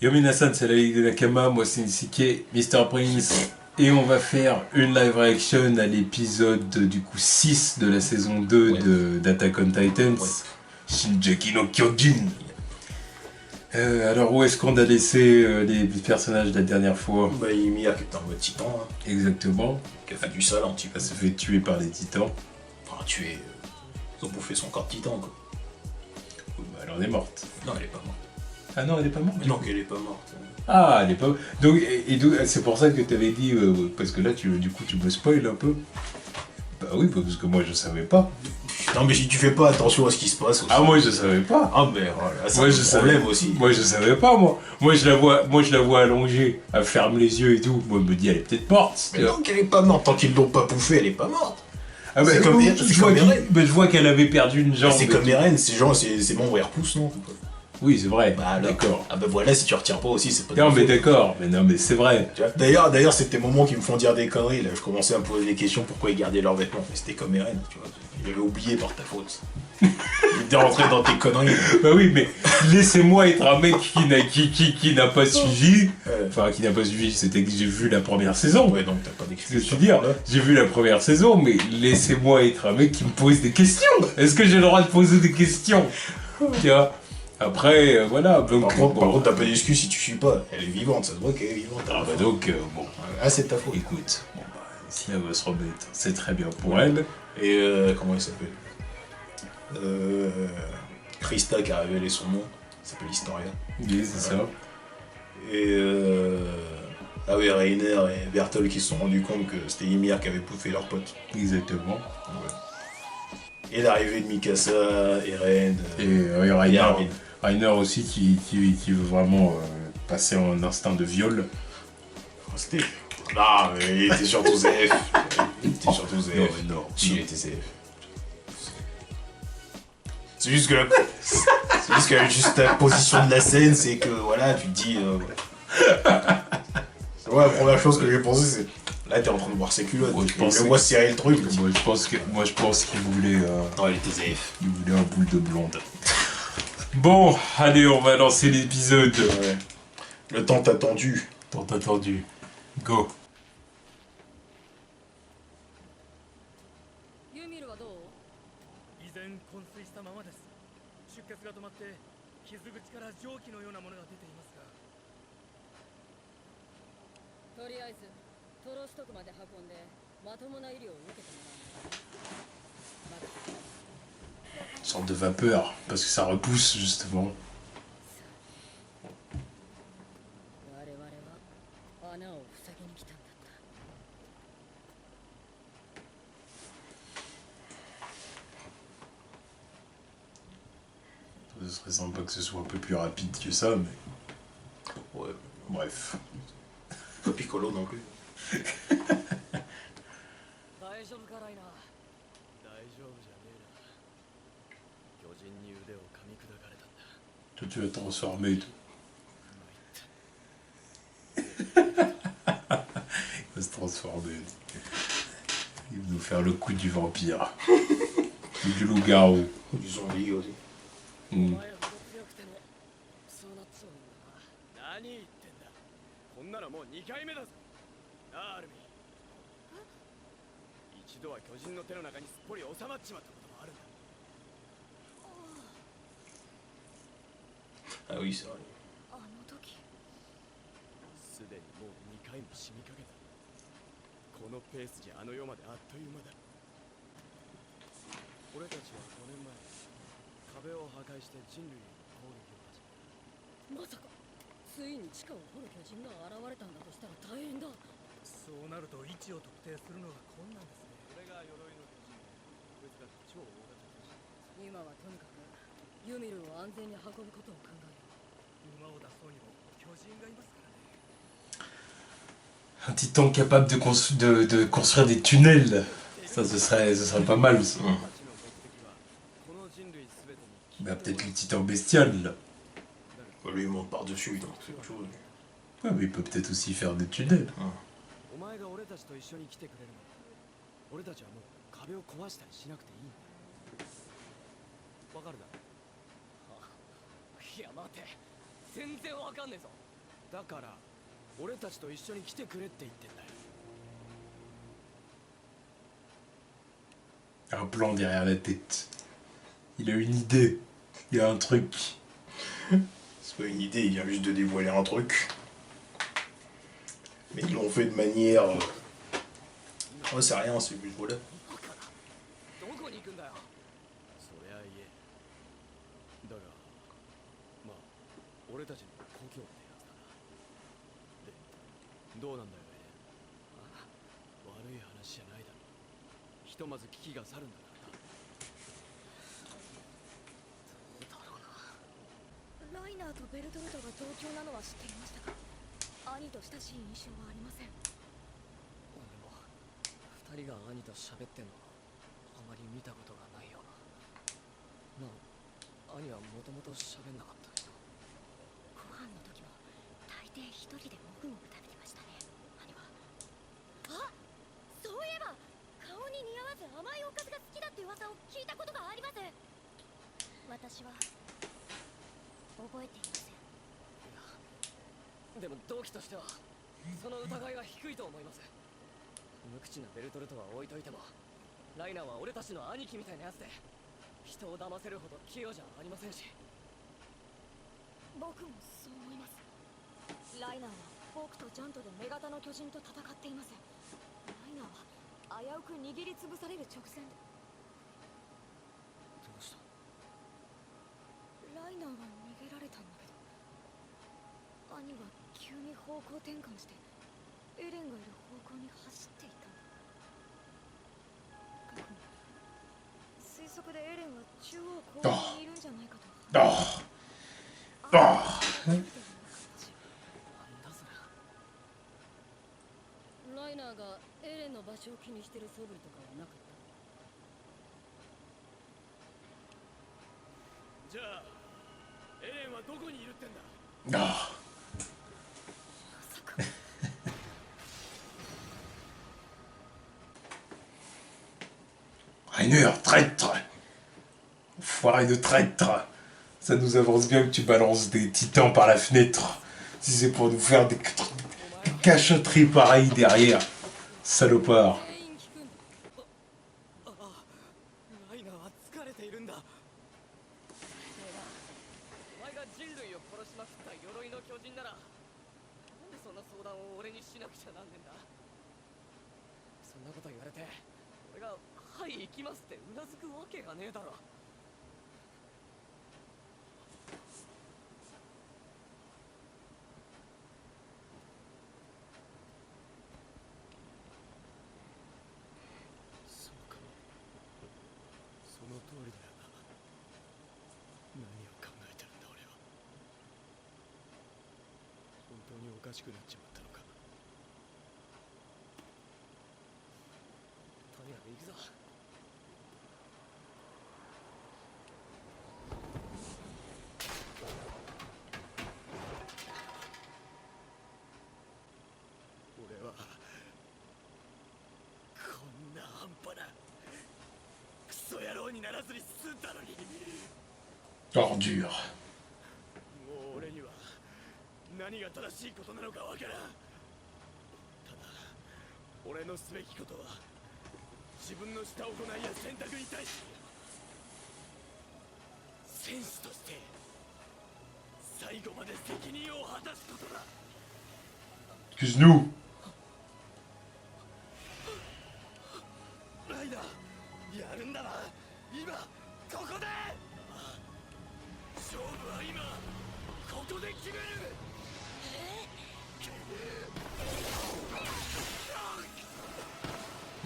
Yo minasan, c'est la Ligue de Nakama, moi c'est Nisike, Mr. Prince, et on va faire une live reaction à l'épisode du coup 6 de la saison 2 d'Attack on Titans, Shingeki no Kyojin. Alors où est-ce qu'on a laissé les personnages de la dernière fois? Bah Ymir qui était en mode titan, hein, Exactement. qui a fait du sale un petit peu. Elle s'est fait tuer par les titans. Enfin tuer, ils ont bouffé son corps de titan quoi. Bah, elle en est morte. Non elle est pas morte. Ah non, elle est pas morte. Mais non qu'elle est pas morte. Ah, elle est pas. Donc, donc c'est pour ça que t'avais dit, parce que là, du coup, tu me spoil un peu. Bah oui, parce que moi, je savais pas. Non mais si tu fais pas attention à ce qui se passe aussi. Ah, moi, je savais pas. Ah mais voilà, c'est Moi, un je problème savais aussi. Moi, je savais pas, moi. Moi, je la vois allongée, elle ferme les yeux et tout. Moi, je me dis, elle est peut-être morte. Mais non qu'elle est pas morte, tant qu'ils l'ont pas bouffée, elle est pas morte. Ah, bah, c'est comme Eren. Je vois qu'elle avait perdu une jambe. C'est comme Eren, c'est genre, c'est bon, elle repousse, non? Oui, c'est vrai. Bah alors, d'accord. ah bah voilà, si tu retires pas aussi, c'est pas Non, de mais faute. d'accord. Mais non, mais c'est vrai. Tu vois, D'ailleurs, c'est tes moments qui me font dire des conneries, là. Je commençais à me poser des questions pourquoi ils gardaient leurs vêtements. Mais c'était comme Eren, tu vois. Il avait oublié par ta faute. Il était rentré dans tes conneries. Bah oui, mais laissez-moi être un mec qui n'a pas suivi. Ouais. Enfin, qui n'a pas suivi, c'était que j'ai vu la première saison. Ouais, donc t'as pas Ce d'excuse. que je veux dire, j'ai vu la première saison, mais laissez-moi être un mec qui me pose des questions. Est-ce que j'ai le droit de poser des questions? Tiens, après, voilà. Donc, Par contre, t'as pas d'excuse si tu suis pas. Elle est vivante, ça se voit qu'elle est vivante. ah bah donc, bon, Ah, c'est ta faute. écoute, bon, bah, si elle veut se remettre, c'est très bien pour elle. Et comment il s'appelle Krista qui a révélé son nom. Il s'appelle Historia. Oui, c'est ça. Et ah oui, Reiner et Berthold qui se sont rendus compte que c'était Ymir qui avait bouffé leur pote. Exactement. Ouais. Et l'arrivée de Mikasa, Eren Et et Armin. Rainer aussi qui veut vraiment passer en instinct de viol. Oh, c'était... Non, mais il était surtout ZF. Il était surtout ZF. Non, mais non. Si, il était ZF. C'est juste que juste la position de la scène, c'est que voilà, tu te dis. Ouais, la première chose que j'ai pensé, c'est. Là, t'es en train de voir ses culottes. Ouais, Je vois serrer le truc. Moi, je pense qu'il voulait. Non, il était ZF. Il voulait un boule de blonde. Bon, allez, on va lancer l'épisode. Ouais. Le temps attendu. Tant attendu. Go. ユミルはどう？依然昏睡したままです。出血が止まって傷口から蒸気のようなものが出ていますが、とりあえずトロストクまで運んでまともな医療を受けてもらう。まだ Une sorte de vapeur, parce que ça repousse justement. 我々は穴を塞ぎに来たんだった。 Ce serait sympa que ce soit un peu plus rapide que ça, mais. Ouais. Bref. Pas Piccolo non plus. 大丈夫かライナー。大丈夫じゃねえな。巨人に腕を噛み砕かれたんだ。 Toi, tu vas te transformer et tout. Il va se transformer. Il va nous faire le coup du vampire. Ou du loup-garou. Du zombie aussi. お前ほど強くてもそうなっちゃうんだな。何言ってんだ。こんなのもう2回目だぞ。なあアルミ。一度は巨人の手の中にすっぽり収まっちまったこともあるんだ。 Ah oui, c'est vrai. あの時。すでにもう2回も死にかけた。このペースじゃあの世まであっという間だ。俺たちは5年前壁を破壊して人類への攻撃を始めた。まさかついに地下を掘る巨人が現れたんだとしたら大変だ。そうなると位置を特定するのが困難ですね。これが鎧の巨人で、特別だ超大型巨人。今はとにかくユミルを安全に運ぶことを考えよう。馬を出そうにも巨人がいますからね。 Un titan capable de construire des tunnels. Ça, ce serait pas mal. Ça. この人類すべてに Bah, peut-être le titan bestial, là. Bah, lui, il monte par-dessus, donc c'est autre chose. Ouais, mais il peut peut-être aussi faire des tunnels. お前が俺たちと一緒に来てくれるのは俺たちはもう壁を壊したりしなくていいんだ。わかるだろ。いや待て、全然わかんねえぞ。だから俺たちと一緒に来てくれって言ってんだよ。 Un plan derrière la tête. Il a une idée. Il y a un truc. C'est pas une idée, il vient juste de dévoiler un truc. Mais ils l'ont fait de manière... Oh, c'est rien, c'est juste voilà. どこに行くんだよ。そりゃいえ。だがまあ俺たちの故郷ってやつだな。でどうなんだよエレン。ああ悪い話じゃないだろ。ひとまず危機が去るんだからな。どうだろうな。ライナーとベルトルトが同居なのは知っていましたが、兄と親しい印象はありません。俺も二人が兄と喋ってんのあまり見たことがないよな。まあ兄はもともと喋んなかったけど。ご飯の時も大抵一人でもぐもぐ食べてましたね、兄は。あ、そういえば顔に似合わず甘いおかずが好きだって噂を聞いたことがあります。私は覚えていません。でも動機としてはその疑いは低いと思います。無口なベルトルトは置いといても、ライナーは俺たちの兄貴みたいなやつで人を騙せるほど器用じゃありませんし。僕もそう思います。ライナーは僕とジャントで女型の巨人と戦っています。ライナーは危うく握りつぶされる直前で。どうした。ライナーは逃げられたんだけど、兄は急に方向転換してエレンがいる方向に走っていたんだ。僕も推測でエレンは中央後方にいるんじゃないかと。ああ。なんだそれ。ライナーがエレンの場所を気にしてる素振りとかはなかった。じゃあエレンはどこにいるってんだ。ああ。まさか。Rainer, traître! Foiré de traître! Ça nous avance bien que tu balances des titans par la fenêtre. Si c'est pour nous faire des cachotteries pareilles derrière. Salopard. ライナーは疲れているんだ。お前が人類を殺しまくった鎧の巨人なら、なんでそんな相談を俺にしなくちゃなんねんだ。そんなこと言われて俺が「はい行きます」ってうなずくわけがねえだろ。そうかも。その通りだよな。何を考えてるんだ俺は。本当におかしくなっちまったのか。とにかく行くぞ。俺はこんな半端なクソ野郎にならずに済んだのに。 Ordure. もう俺には何が正しいことなのかわからん。ただ俺のすべきことは自分のした行いや選択に対し戦士として最後まで責任を果たすことだ。 Excuse-nous. ライダーやるんだな今ここで。勝負は今ここで決める。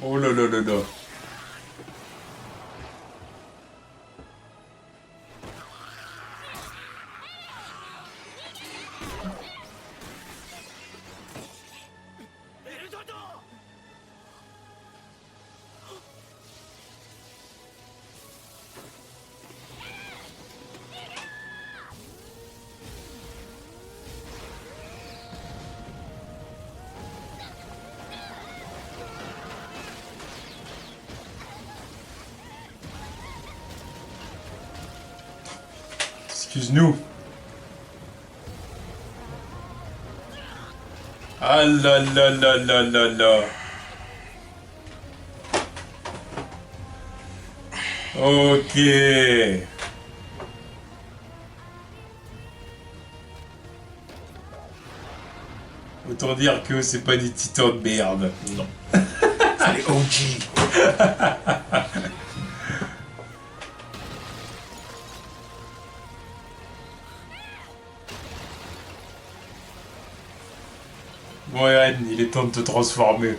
Oh là là là là. Excuse-nous. Ah là là là là là là. Ok. Autant dire que c'est pas des titans de merde. Non. C'est les OG. Ouais, Anne, il est temps de te transformer.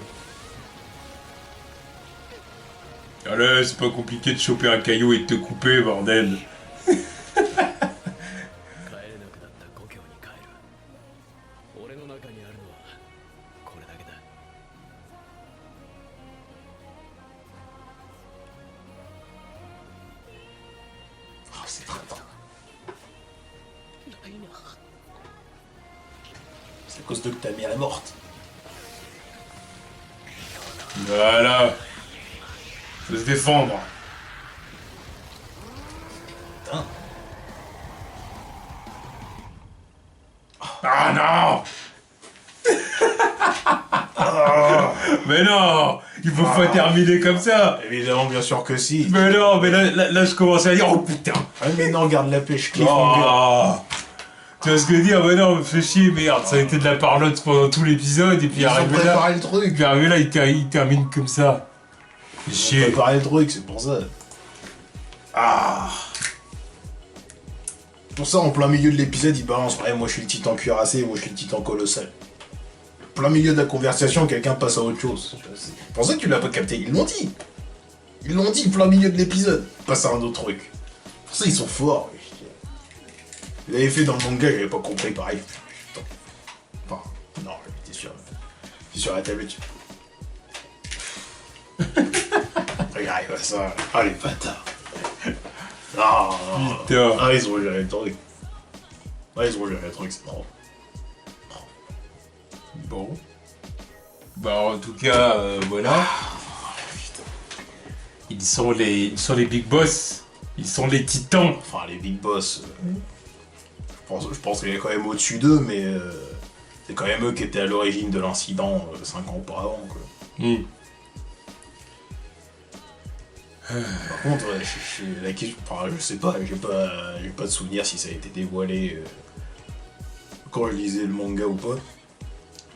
Allez, c'est pas compliqué de choper un caillou et de te couper, bordel. 帰れなくなった故郷に帰る。俺の中にあるのはこれだけだ。Ah, c'est très bien. C'est à cause de que ta mère est morte. Voilà. Faut se défendre. Putain. Ah non. Mais non, il faut pas terminer comme ça. Évidemment, bien sûr que si. Mais non, mais là je commence à dire, oh putain. Ah, mais non, regarde la pêche, cliffhanger. Oh. Tu vois ce que je veux dire? Mais non, me fais chier, merde. Ça a été de la parlotte pendant tout l'épisode et puis Ils ont arrivé là. préparé le truc. Puis arrivé là, il termine comme ça. Ils ont Chier. préparé le truc, c'est pour ça. Ah. Pour ça, en plein milieu de l'épisode, il balance. Ouais, moi je suis le titan cuirassé, moi je suis le titan colossal. Plein milieu de la conversation, quelqu'un passe à autre chose. C'est pour ça que tu l'as pas capté. Ils l'ont dit. Ils l'ont dit, plein milieu de l'épisode. Passe à un autre truc. Pour ça, ils sont forts. Ils l'avaient fait dans le manga, j'avais pas compris pareil. Putain. Enfin, non, j'étais sur la tablette. Regarde, il va ça. Ah, les bâtards. Ah, Putain. ah, ils ont géré le truc. Ah, ils ont géré le truc, c'est trop. Bon. Bah en tout cas, voilà. Ils sont les big boss. Ils sont les titans. Enfin, les big boss. Je pense qu'il y a quand même au-dessus d'eux, mais c'est quand même eux qui étaient à l'origine de l'incident 5 ans auparavant, quoi. Mm. Par contre, la question, enfin, je sais pas, j'ai pas de souvenir si ça a été dévoilé quand je lisais le manga ou pas.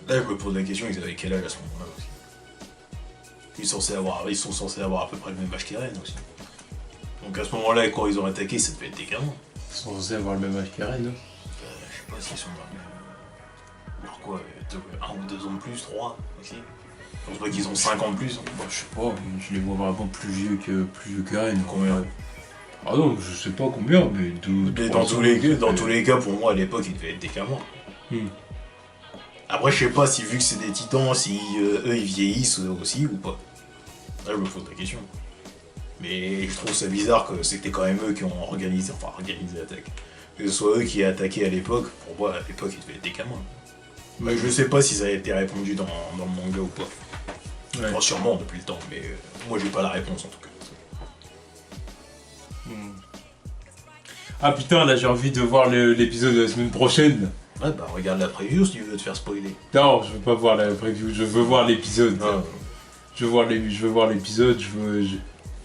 Là, je me pose la question, ils avaient quel âge à ce moment-là aussi? Ils sont censés avoir à peu près le même âge qu'Eren aussi. Donc à ce moment-là, quand ils ont attaqué, ça devait être des gamins. Ils sont censés avoir le même âge qu'Aren, non? Je sais pas s'ils sont dans le même... Alors quoi, 1 ou 2 ans de plus, 3 aussi. Je pense pas qu'ils ont 5 ans de plus. Bah, je sais pas, je les vois vraiment plus vieux qu'Aren. Combien? Ah non, je sais pas combien, mais Mais dans tous les cas, pour moi, à l'époque, ils devaient être des gamins. Hmm. Après, je sais pas si, vu que c'est des titans, si eux, ils vieillissent aussi ou pas. Là, je me pose la question. Mais je trouve ça bizarre que c'était quand même eux qui ont organisé l'attaque. Que ce soit eux qui aient attaqué à l'époque, pour moi, à l'époque, ils devaient être des gamins. Mais je sais pas si ça a été répondu dans le manga ou pas. Ouais. Enfin, sûrement depuis le temps, mais moi, j'ai pas la réponse en tout cas. Ah putain, là j'ai envie de voir l'épisode de la semaine prochaine. Ouais, bah regarde la preview si tu veux te faire spoiler. Non, je veux pas voir la preview, je veux voir l'épisode. Ah. Je veux voir l'épisode, je veux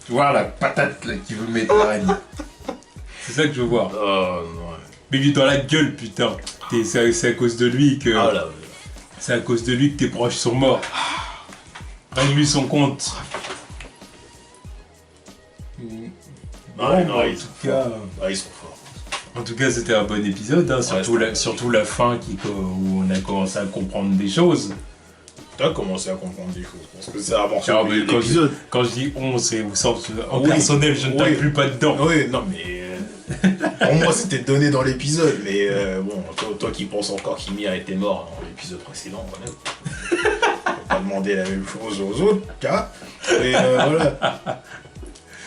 voir la patate là qui veut mettre la reine. C'est ça que je veux voir. Oh non. Mais lui dans la gueule, putain. C'est à cause de lui que. Ah là, C'est à cause de lui que tes proches sont morts. Règle-lui son compte. Ouais, Bon, ils sont forts. En tout cas, c'était un bon épisode, hein, surtout la fin où on a commencé à comprendre des choses. T'as commencé à comprendre des choses, parce que c'est avant Ah, mais l'épisode. quand je dis on, c'est au sens en Oui. personnel, je ne t'inclus pas dedans. Oui, non mais... pour moi c'était donné dans l'épisode, mais bon, toi qui penses encore qu'Ymir était mort dans l'épisode précédent, voilà. On va pas demander la même chose aux autres, hein. Et voilà.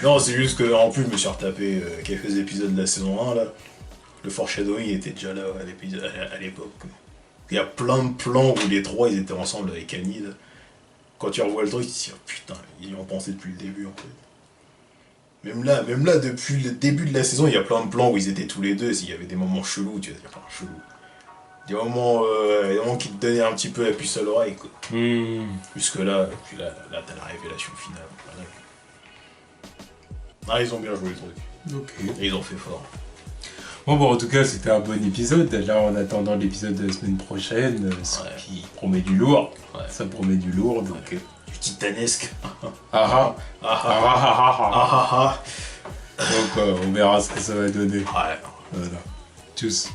Non, c'est juste que en plus je me suis retapé quelques épisodes de la saison 1 là. Le foreshadowing était déjà là à l'époque. Il y a plein de plans où les trois ils étaient ensemble avec Annie là. Quand tu revois le truc, tu te dis oh, putain, ils y ont pensé depuis le début en fait. Même là, depuis le début de la saison, il y a plein de plans où ils étaient tous les deux, s'il y avait des moments chelous, tu vas dire, enfin chelous. Des moments qui te donnaient un petit peu la puce à l'oreille, quoi. Jusque là, puis là t'as la révélation finale. Voilà. Ah, ils ont bien joué le truc. Ok. Et ils ont fait fort. Bon, en tout cas, c'était un bon épisode. Là, en attendant l'épisode de la semaine prochaine, ce qui promet du lourd. Ouais. Ça promet du lourd, donc... Du titanesque. Donc, on verra ce que ça va donner. Ouais. Voilà. Tchuss.